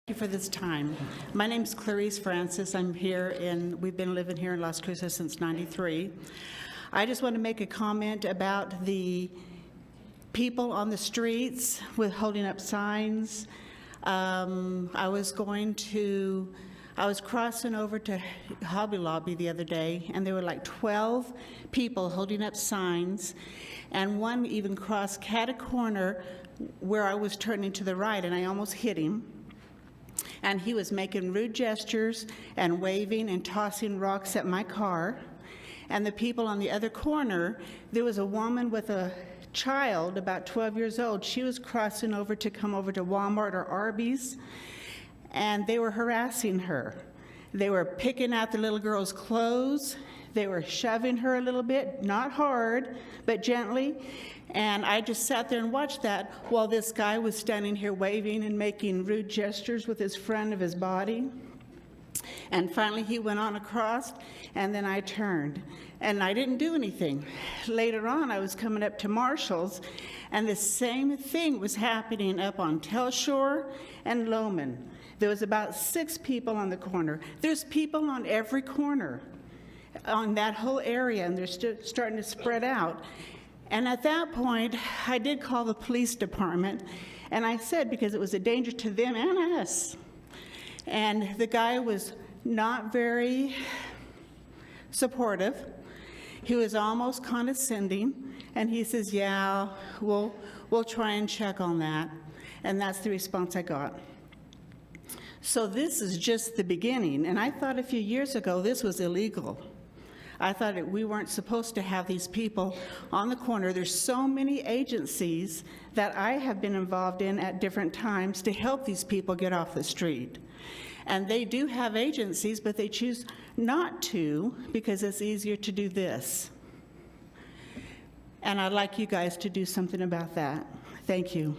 Thank you for this time. My name is Clarice Francis. We've been living here in Las Cruces since '93. I just want to make a comment about the people on the streets with holding up signs. I was crossing over to Hobby Lobby the other day, and there were like 12 people holding up signs, and one even crossed cat corner where I was turning to the right, and I almost hit him. And he was making rude gestures and waving and tossing rocks at my car. And the people on the other corner, there was a woman with a child about 12 years old. She was crossing over to come over to Walmart or Arby's, and they were harassing her. They were picking out the little girl's clothes. They were shoving her a little bit, not hard, but gently. And I just sat there and watched that while this guy was standing here waving and making rude gestures with his front of his body. And finally he went on across, and then I turned. And I didn't do anything. Later on, I was coming up to Marshall's, and the same thing was happening up on Telshore and Loman. There was about 6 people on the corner. There's people on every corner on that whole area, and they're starting to spread out. And at that point, I did call the police department, and I said, because it was a danger to them and us. And the guy was not very supportive. He was almost condescending, and he says, yeah, we'll try and check on that. And that's the response I got. So this is just the beginning, and I thought a few years ago this was illegal. I thought that we weren't supposed to have these people on the corner. There's so many agencies that I have been involved in at different times to help these people get off the street. And they do have agencies, but they choose not to because it's easier to do this. And I'd like you guys to do something about that. Thank you.